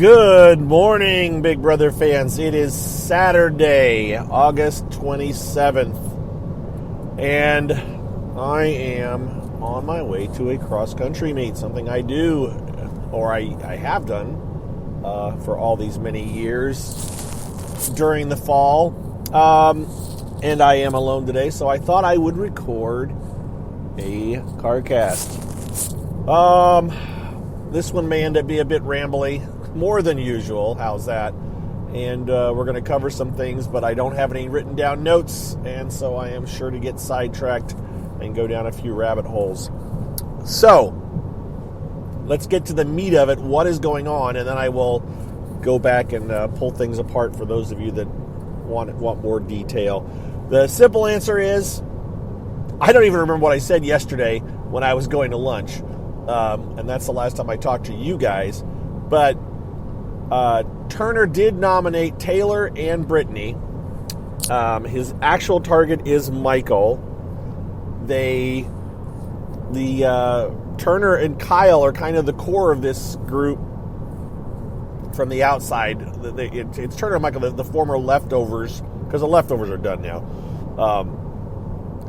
Good morning, Big Brother fans. It is Saturday, August 27th, and I am on my way to a cross-country meet, something I do, or I have done for all these many years during the fall, and I am alone today, so I thought I would record a CarCast. This one may end up being a bit rambly, more than usual. How's that? And we're going to cover some things, but I don't have any written down notes, and so I am sure to get sidetracked and go down a few rabbit holes. So, let's get to the meat of it. What is going on? And then I will go back and pull things apart for those of you that want more detail. The simple answer is, I don't even remember what I said yesterday when I was going to lunch. And that's the last time I talked to you guys. But Turner did nominate Taylor and Brittany. His actual target is Michael. Turner and Kyle are kind of the core of this group from the outside. It's Turner and Michael, the former leftovers, because the leftovers are done now.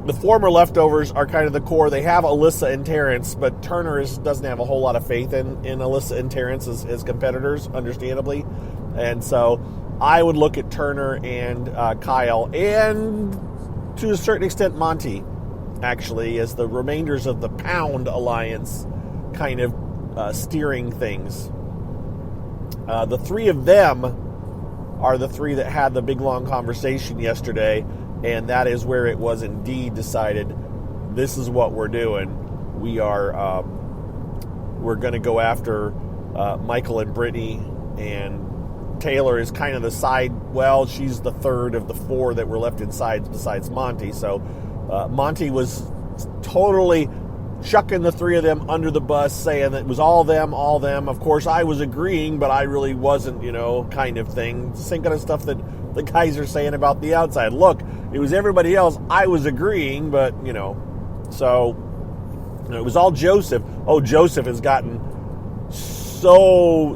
The former leftovers are kind of the core. They have Alyssa and Terrence, but Turner doesn't have a whole lot of faith in Alyssa and Terrence as competitors, understandably. And so I would look at Turner and Kyle, and to a certain extent Monty, actually, as the remainders of the Pound Alliance kind of steering things. The three of them are the three that had the big, long conversation yesterday. And that is where it was indeed decided, this is what we're doing. We're going to go after Michael and Brittany, and Taylor is kind of the side. Well, she's the third of the four that were left inside besides Monty. So Monty was totally chucking the three of them under the bus, saying that it was all them. Of course, I was agreeing, but I really wasn't, kind of thing. Same kind of stuff that the guys are saying about the outside. Look, it was everybody else. I was agreeing, but, so it was all Joseph. Oh, Joseph has gotten so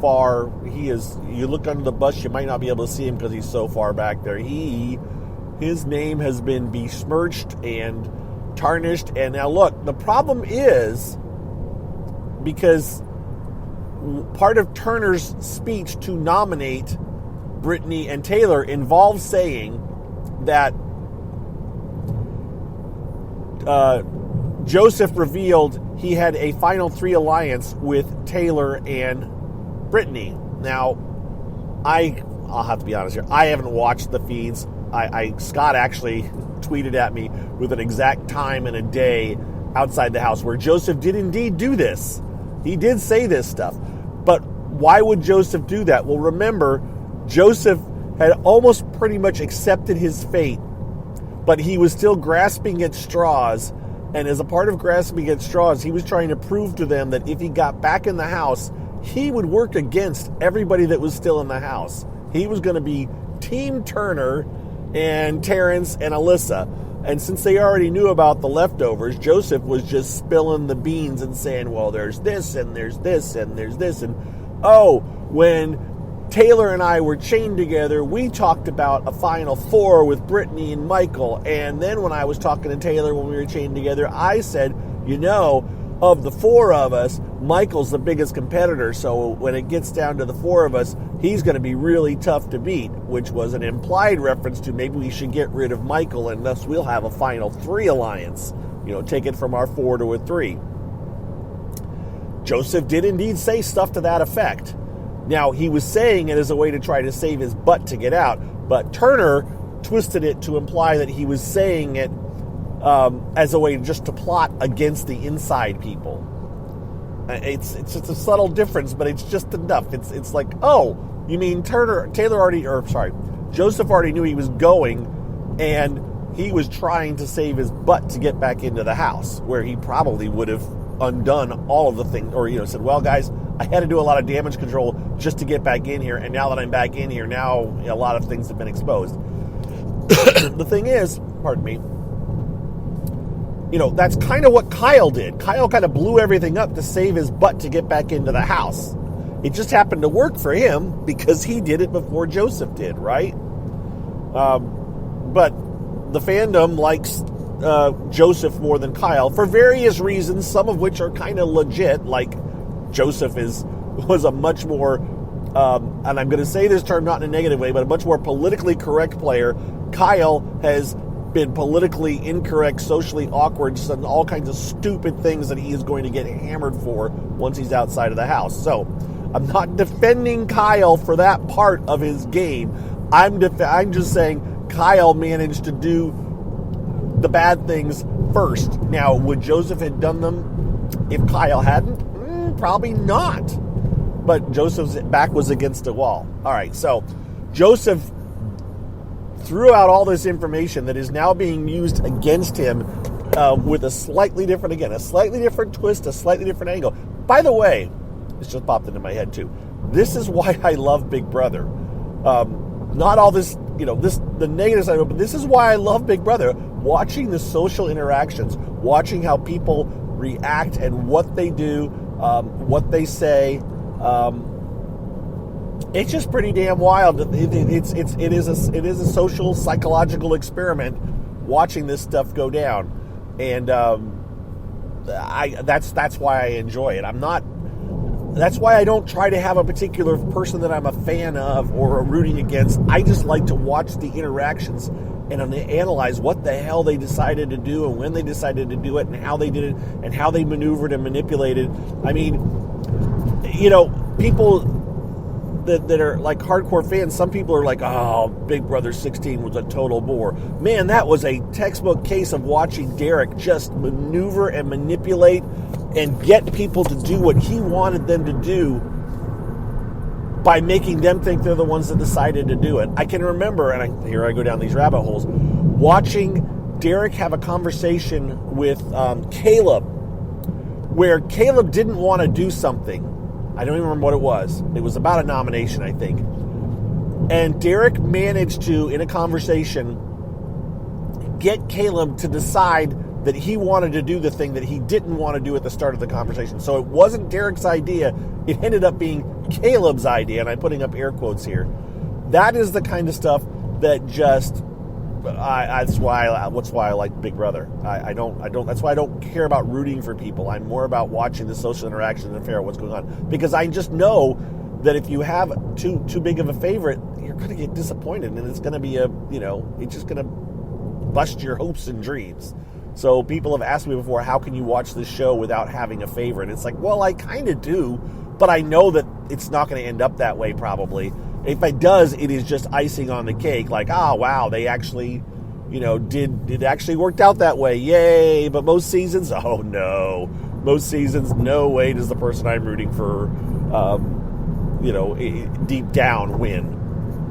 far. You look under the bus, you might not be able to see him because he's so far back there. His name has been besmirched and tarnished. And now look, the problem is, because part of Turner's speech to nominate Brittany and Taylor involves saying that Joseph revealed he had a final three alliance with Taylor and Brittany. Now, I'll have to be honest here. I haven't watched the feeds. Scott actually tweeted at me with an exact time and a day outside the house where Joseph did indeed do this. He did say this stuff. But why would Joseph do that? Well, remember, Joseph had almost pretty much accepted his fate, but he was still grasping at straws. And as a part of grasping at straws, he was trying to prove to them that if he got back in the house, he would work against everybody that was still in the house. He was going to be Team Turner and Terrence and Alyssa. And since they already knew about the leftovers, Joseph was just spilling the beans and saying, well, there's this, and there's this, and there's this. And, when Taylor and I were chained together, we talked about a final four with Brittany and Michael. And then when I was talking to Taylor when we were chained together, I said, of the four of us, Michael's the biggest competitor. So when it gets down to the four of us, he's going to be really tough to beat, which was an implied reference to maybe we should get rid of Michael, and thus we'll have a final three alliance. Take it from our four to a three. Joseph did indeed say stuff to that effect. Now, he was saying it as a way to try to save his butt to get out, but Turner twisted it to imply that he was saying it as a way just to plot against the inside people. It's just a subtle difference, but it's just enough. It's like, oh, you mean Joseph already knew he was going, and he was trying to save his butt to get back into the house, where he probably would have undone all of the things, or said, well, guys, I had to do a lot of damage control just to get back in here, and now that I'm back in here, now a lot of things have been exposed. The thing is, pardon me, that's kind of what Kyle did. Kyle kind of blew everything up to save his butt to get back into the house. It just happened to work for him because he did it before Joseph did, right? But the fandom likes Joseph more than Kyle for various reasons, some of which are kind of legit, like Joseph was a much more, and I'm going to say this term not in a negative way, but a much more politically correct player. Kyle has been politically incorrect, socially awkward, and all kinds of stupid things that he is going to get hammered for once he's outside of the house. So I'm not defending Kyle for that part of his game. I'm just saying Kyle managed to do the bad things first. Now, would Joseph have done them if Kyle hadn't? Probably not. But Joseph's back was against the wall. All right, so Joseph threw out all this information that is now being used against him with a slightly different twist, a slightly different angle. By the way, this just popped into my head too. This is why I love Big Brother. Not all this, the negative side of it, but this is why I love Big Brother. Watching the social interactions, watching how people react and what they do, what they say. It's just pretty damn wild. It is a social psychological experiment watching this stuff go down, and that's why I enjoy it. That's why I don't try to have a particular person that I'm a fan of or rooting against. I just like to watch the interactions and analyze what the hell they decided to do and when they decided to do it and how they did it and how they maneuvered and manipulated. I mean, people that are like hardcore fans, some people are like, oh, Big Brother 16 was a total bore. Man, that was a textbook case of watching Derek just maneuver and manipulate and get people to do what he wanted them to do by making them think they're the ones that decided to do it. I can remember, and here I go down these rabbit holes, watching Derek have a conversation with Caleb, where Caleb didn't want to do something. I don't even remember what it was. It was about a nomination, I think. And Derek managed to, in a conversation, get Caleb to decide that he wanted to do the thing that he didn't want to do at the start of the conversation. So it wasn't Derek's idea. It ended up being Caleb's idea, and I'm putting up air quotes here. That is the kind of stuff that just... that's why I like Big Brother. I don't. That's why I don't care about rooting for people. I'm more about watching the social interaction and figure out what's going on, because I just know that if you have too big of a favorite, you're going to get disappointed, and it's going to be it's just going to bust your hopes and dreams. So people have asked me before, how can you watch this show without having a favorite? It's like, well, I kind of do, but I know that it's not going to end up that way probably. If it does, it is just icing on the cake. Like, wow, they actually, it actually worked out that way. Yay. But most seasons, oh no. Most seasons, no way does the person I'm rooting for, deep down win.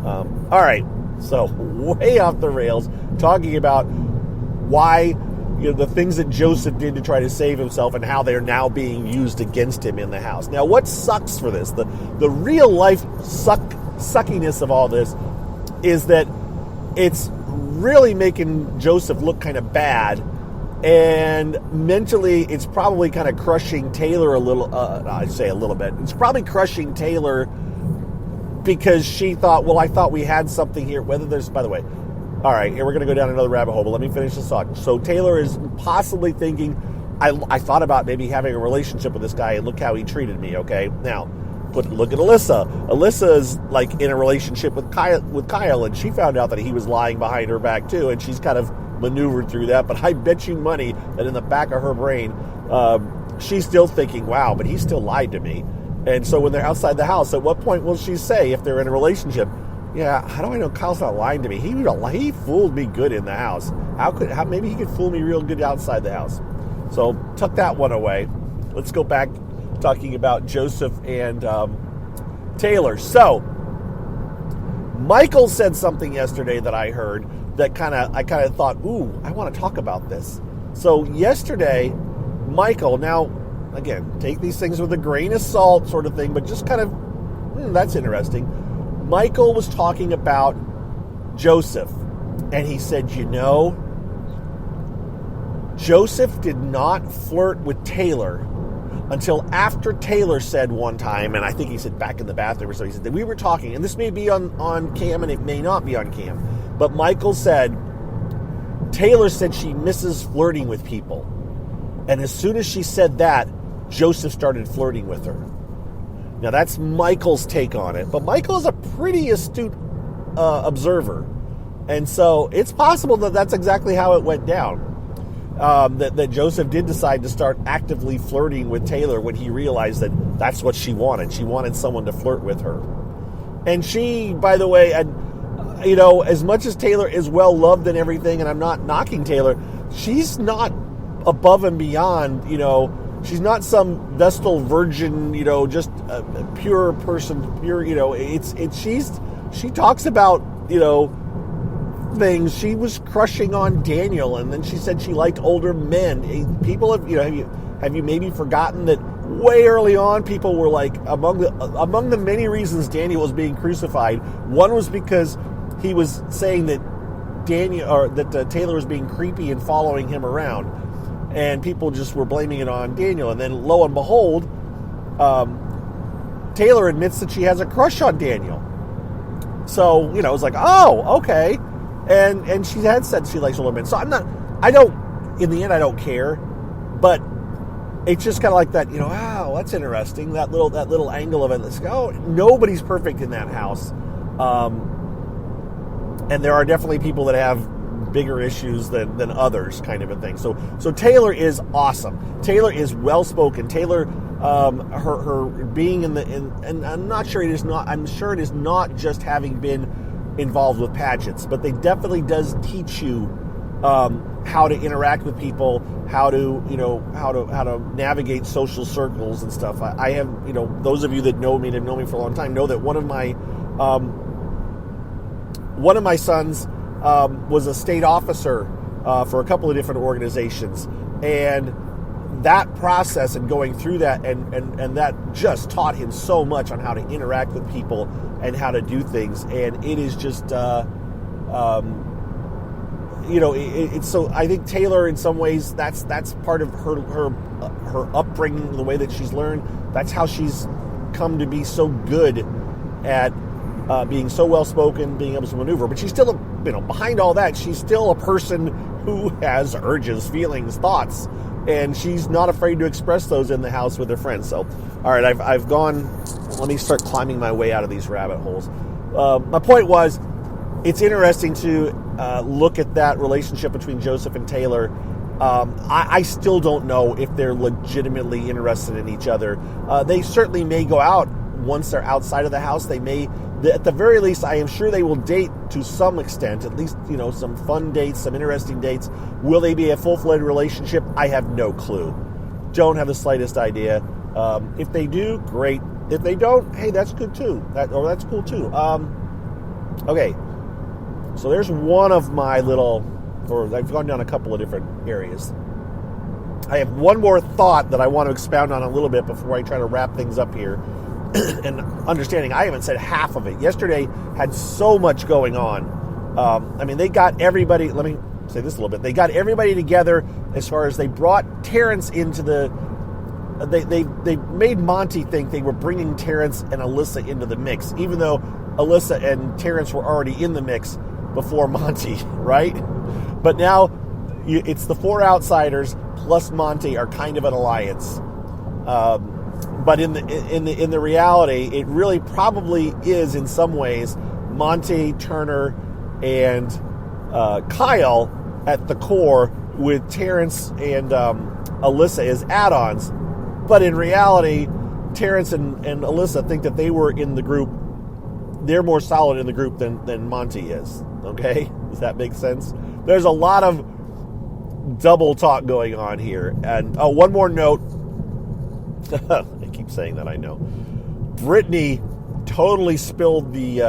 All right. So way off the rails, talking about why, the things that Joseph did to try to save himself and how they're now being used against him in the house. Now, what sucks for this, the real life suckiness of all this is that it's really making Joseph look kind of bad, and mentally it's probably kind of crushing Taylor a little. I say a little bit. It's probably crushing Taylor because she thought, well, I thought we had something here. Whether there's, by the way, all right, here we're going to go down another rabbit hole, but let me finish this thought. So Taylor is possibly thinking, I thought about maybe having a relationship with this guy, and look how he treated me. Okay, now. Look at Alyssa. Alyssa is like in a relationship with Kyle, and she found out that he was lying behind her back too, and she's kind of maneuvered through that. But I bet you money that in the back of her brain, she's still thinking, wow, but he still lied to me. And so when they're outside the house, at what point will she say, if they're in a relationship, yeah, how do I know Kyle's not lying to me? He fooled me good in the house. Maybe he could fool me real good outside the house. So tuck that one away. Let's go back talking about Joseph and Taylor. So Michael said something yesterday that I heard that I kind of thought, ooh, I want to talk about this. So yesterday, Michael, now again, take these things with a grain of salt sort of thing, but just kind of, that's interesting. Michael was talking about Joseph, and he said, Joseph did not flirt with Taylor until after Taylor said one time, and I think he said back in the bathroom or so, he said that we were talking, and this may be on cam and it may not be on cam, but Michael said, Taylor said she misses flirting with people. And as soon as she said that, Joseph started flirting with her. Now that's Michael's take on it, but Michael is a pretty astute observer. And so it's possible that that's exactly how it went down. That Joseph did decide to start actively flirting with Taylor when he realized that that's what she wanted. She wanted someone to flirt with her. And she, by the way, as much as Taylor is well loved and everything, and I'm not knocking Taylor, she's not above and beyond, she's not some Vestal virgin, just a pure person, she talks about, things. She was crushing on Daniel, and then she said she liked older men. People have you maybe forgotten that way early on people were like, among the many reasons Daniel was being crucified, one was because he was saying that Taylor was being creepy and following him around, and people just were blaming it on Daniel. And then lo and behold, Taylor admits that she has a crush on Daniel. So it's like, oh, okay. And she had said she likes older men. So in the end, I don't care. But it's just kind of like that, wow, that's interesting. That little angle of it. Let's go. Nobody's perfect in that house. And there are definitely people that have bigger issues than others, kind of a thing. So Taylor is awesome. Taylor is well-spoken. Taylor, her being and I'm not sure it is not, I'm sure it is not just having been involved with pageants, but they definitely does teach you how to interact with people, how to navigate social circles and stuff. I have, those of you that know me and have known me for a long time know that one of my sons was a state officer for a couple of different organizations, and that process and going through that and that just taught him so much on how to interact with people and how to do things. And it is just it's so, I think Taylor in some ways that's part of her upbringing, the way that she's learned. That's how she's come to be so good at being so well spoken, being able to maneuver. But she's still behind all that, she's still a person who has urges, feelings, thoughts, and she's not afraid to express those in the house with her friends. So, all right, I've gone. Let me start climbing my way out of these rabbit holes. My point was, it's interesting to look at that relationship between Joseph and Taylor. I still don't know if they're legitimately interested in each other. They certainly may go out once they're outside of the house. They may, at the very least, I am sure they will date to some extent, at least, some fun dates, some interesting dates. Will they be a full-fledged relationship? I have no clue. Don't have the slightest idea. If they do, great. If they don't, hey, that's good too. That's cool too. Okay. So there's one of my I've gone down a couple of different areas. I have one more thought that I want to expound on a little bit before I try to wrap things up here. And understanding, I haven't said half of it. Yesterday had so much going on. They got everybody, let me say this a little bit. They got everybody together as far as they brought Terrence into they made Monty think they were bringing Terrence and Alyssa into the mix, even though Alyssa and Terrence were already in the mix before Monty, right? But now it's the four outsiders plus Monty are kind of an alliance. But in the reality, it really probably is in some ways Monty, Turner, and Kyle at the core, with Terrence and Alyssa as add-ons. But in reality, Terrence and Alyssa think that they were in the group. They're more solid in the group than Monty is. Okay? Does that make sense? There's a lot of double talk going on here. And one more note. I keep saying that, I know. Brittany totally spilled the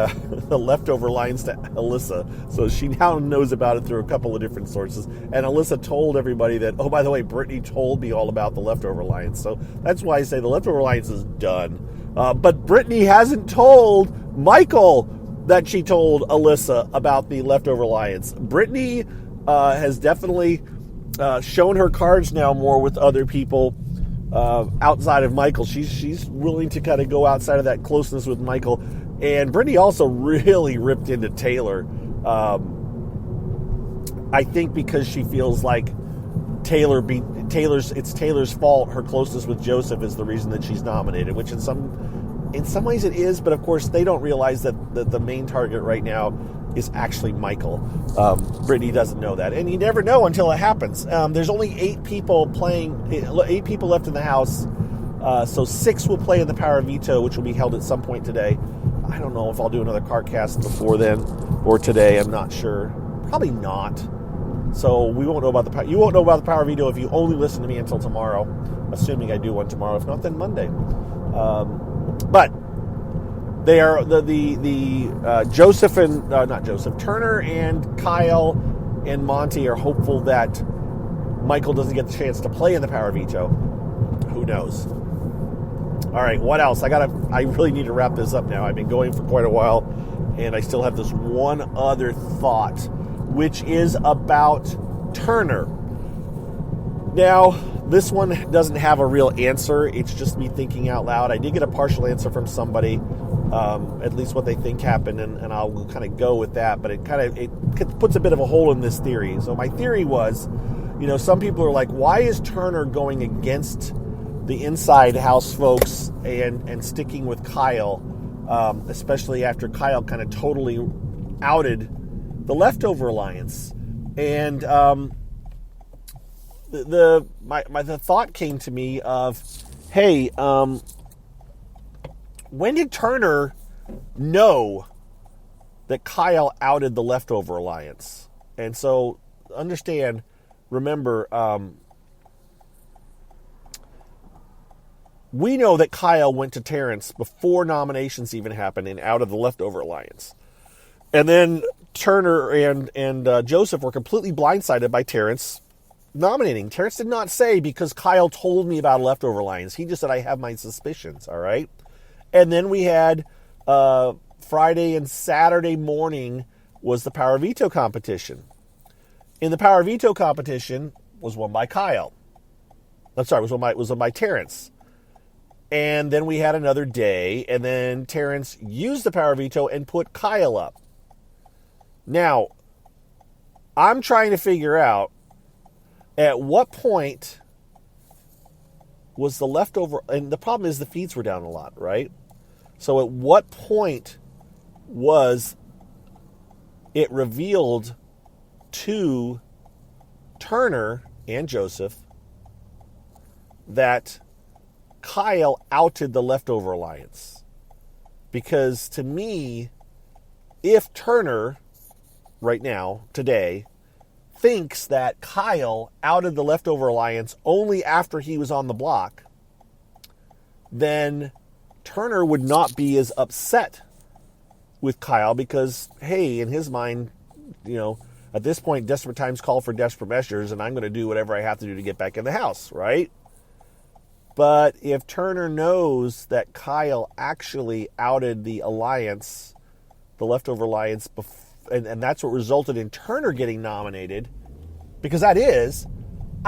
leftover lines to Alyssa, so she now knows about it through a couple of different sources. And Alyssa told everybody that, oh, by the way, Brittany told me all about the leftover lines. So that's why I say the leftover lines is done. But Brittany hasn't told Michael that she told Alyssa about the leftover lines. Brittany has definitely shown her cards now more with other people. outside of Michael. She's willing to kind of go outside of that closeness with Michael. And Brittany also really ripped into Taylor. I think because she feels like it's Taylor's fault. Her closeness with Joseph is the reason that she's nominated, which in some ways it is, but of course they don't realize that the main target right now is actually Michael. Brittany doesn't know that, and you never know until it happens. There's only 8 people left in the House, so 6 will play in the Power of Veto, which will be held at some point today. I don't know if I'll do another CarCast before then or today. I'm not sure. Probably not. So we won't know about you won't know about the Power of Veto if you only listen to me until tomorrow, assuming I do one tomorrow. If not, then Monday. But they are Joseph and not Joseph, Turner and Kyle and Monty are hopeful that Michael doesn't get the chance to play in the Power of Veto. Who knows? All right, what else? I really need to wrap this up now. I've been going for quite a while, and I still have this one other thought, which is about Turner. Now, this one doesn't have a real answer. It's just me thinking out loud. I did get a partial answer from somebody, at least what they think happened, and I'll kind of go with that. But it puts a bit of a hole in this theory. So my theory was, some people are like, why is Turner going against the inside house folks and sticking with Kyle, especially after Kyle kind of totally outed the Leftover Alliance? And the thought came to me of, hey, when did Turner know that Kyle outed the Leftover Alliance? And so remember, we know that Kyle went to Terrence before nominations even happened and out of the Leftover Alliance. And then Turner and Joseph were completely blindsided by Terrence nominating. Terrence did not say, because Kyle told me about a Leftover Alliance. He just said, I have my suspicions, all right? And then we had Friday and Saturday morning was the Power Veto competition. In the Power Veto competition was won by Kyle. I'm sorry, was won by Terrence. And then we had another day, and then Terrence used the Power Veto and put Kyle up. Now, I'm trying to figure out at what point was the Leftover, and the problem is the feeds were down a lot, right? So at what point was it revealed to Turner and Joseph that Kyle outed the Leftover Alliance? Because to me, if Turner, right now, today, thinks that Kyle outed the Leftover Alliance only after he was on the block, then Turner would not be as upset with Kyle because, hey, in his mind, at this point, desperate times call for desperate measures, and I'm going to do whatever I have to do to get back in the house, right? But if Turner knows that Kyle actually outed the alliance, the Leftover Alliance, and that's what resulted in Turner getting nominated, because I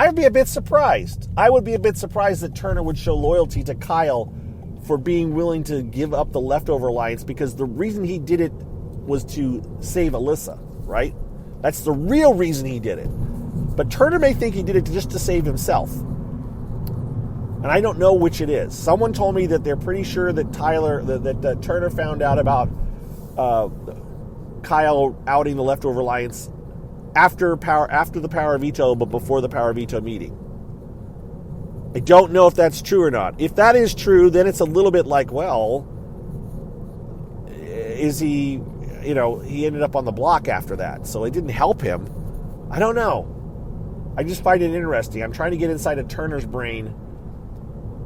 would be a bit surprised. I would be a bit surprised that Turner would show loyalty to Kyle for being willing to give up the Leftover Alliance, because the reason he did it was to save Alyssa, right? That's the real reason he did it. But Turner may think he did it just to save himself. And I don't know which it is. Someone told me that they're pretty sure that that Turner found out about Kyle outing the Leftover Alliance after the Power Veto, but before the Power Veto meeting. I don't know if that's true or not. If that is true, then it's a little bit like, well, is he, he ended up on the block after that, so it didn't help him. I don't know. I just find it interesting. I'm trying to get inside of Turner's brain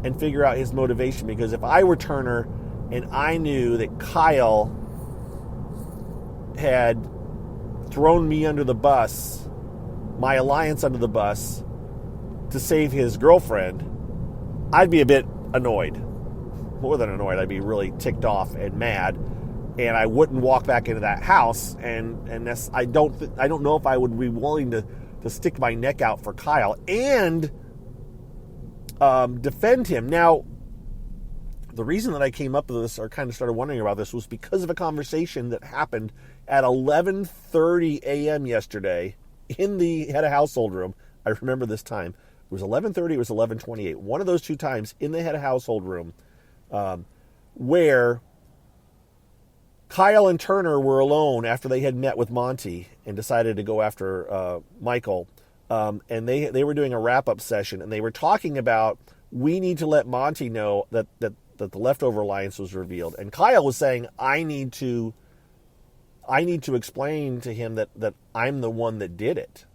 and figure out his motivation, because if I were Turner and I knew that Kyle had thrown me under the bus, my alliance under the bus, to save his girlfriend, I'd be a bit annoyed. More than annoyed, I'd be really ticked off and mad, and I wouldn't walk back into that house. And that's, I don't know if I would be willing to stick my neck out for Kyle. And defend him. Now, the reason that I came up with this or kind of started wondering about this was because of a conversation that happened at 11:30 a.m. yesterday in the head of household room. I remember this time. It was 11:30, it was 11:28. One of those two times in the head of household room where Kyle and Turner were alone after they had met with Monty and decided to go after Michael. And they were doing a wrap-up session, and they were talking about, we need to let Monty know that the Leftover Alliance was revealed. And Kyle was saying, I need to explain to him that I'm the one that did it.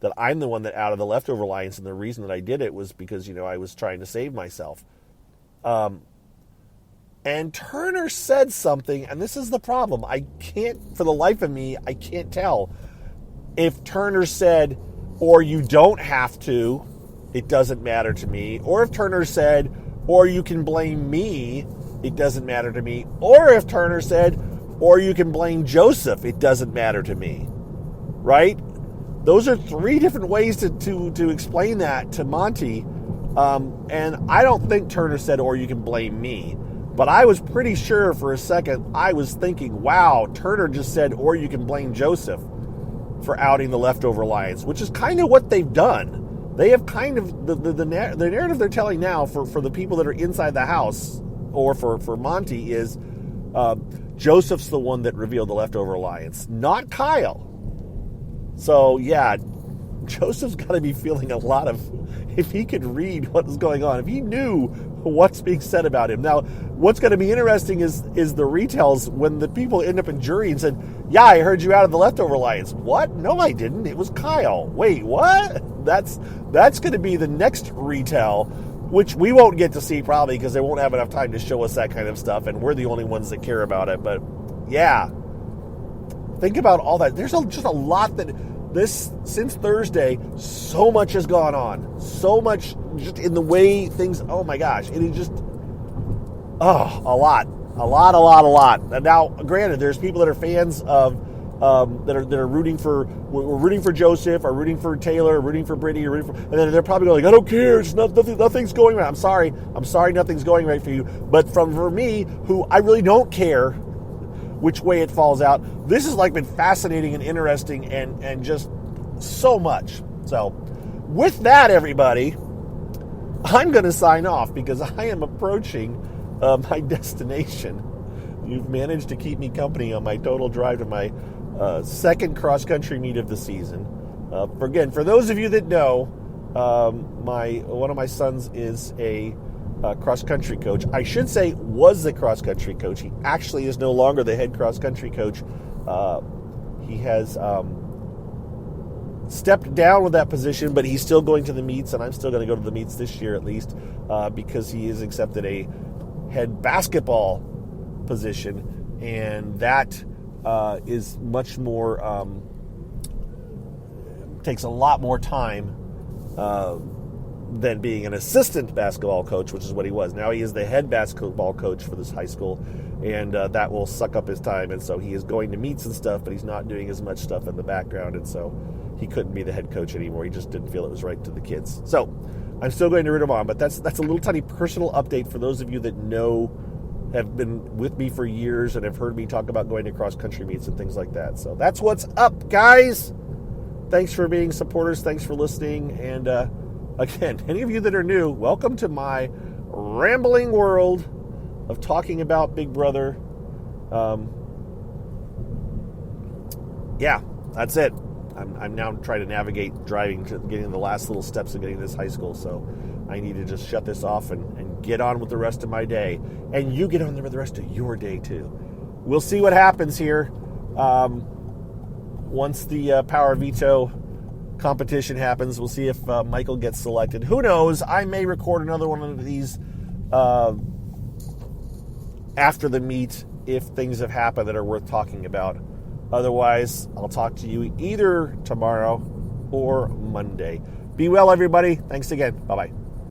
That I'm the one that out of the Leftover Alliance, and the reason that I did it was because, I was trying to save myself. And Turner said something, and this is the problem. I can't, for the life of me, I can't tell if Turner said, or you don't have to, it doesn't matter to me, or if Turner said, or you can blame me, it doesn't matter to me, or if Turner said, or you can blame Joseph, it doesn't matter to me, right? Those are three different ways to explain that to Monty, and I don't think Turner said, or you can blame me, but I was pretty sure for a second, I was thinking, wow, Turner just said, or you can blame Joseph for outing the Leftover Alliance, which is kind of what they've done. They have kind of, the narrative they're telling now for the people that are inside the house, or for Monty, is Joseph's the one that revealed the Leftover Alliance, not Kyle. So, yeah, Joseph's got to be feeling a lot of, if he could read what was going on, if he knew what's being said about him. Now, what's going to be interesting is the retells when the people end up in jury and said, yeah, I heard you out of the Leftover Alliance. What? No, I didn't. It was Kyle. Wait, what? That's going to be the next retell, which we won't get to see probably because they won't have enough time to show us that kind of stuff, and we're the only ones that care about it. But, yeah, think about all that. There's just a lot that since Thursday, so much has gone on. So much just in the way things, oh my gosh, it is just, a lot. And now, granted, there's people that are fans of, that are rooting for, we're rooting for Joseph, or rooting for Taylor, or rooting for Brittany, and then they're probably going, I don't care, it's nothing's going right. I'm sorry, nothing's going right for you. But for me, who I really don't care which way it falls out, this has been fascinating and interesting and just so much. So, with that, everybody, I'm going to sign off because I am approaching my destination. You've managed to keep me company on my total drive to my second cross-country meet of the season. For those of you that know, one of my sons is a cross-country coach. I should say was the cross-country coach. He actually is no longer the head cross-country coach. He has stepped down with that position, but he's still going to the meets, and I'm still going to go to the meets this year at least, because he has accepted a head basketball position, and that is much more, takes a lot more time than being an assistant basketball coach, which is what he was. Now he is the head basketball coach for this high school, and that will suck up his time, and so he is going to meets and stuff, but he's not doing as much stuff in the background, and so he couldn't be the head coach anymore. He just didn't feel it was right to the kids. So I'm still going to root him on, but that's a little tiny personal update for those of you that have been with me for years and have heard me talk about going to cross-country meets and things like that. So that's what's up, guys. Thanks for being supporters. Thanks for listening. And again, any of you that are new, welcome to my rambling world of talking about Big Brother. Yeah, that's it. I'm now trying to navigate driving to getting the last little steps of getting to this high school. So I need to just shut this off and get on with the rest of my day. And you get on with the rest of your day, too. We'll see what happens here once the Power Veto competition happens. We'll see if Michael gets selected. Who knows? I may record another one of these after the meet if things have happened that are worth talking about. Otherwise, I'll talk to you either tomorrow or Monday. Be well, everybody. Thanks again. Bye-bye.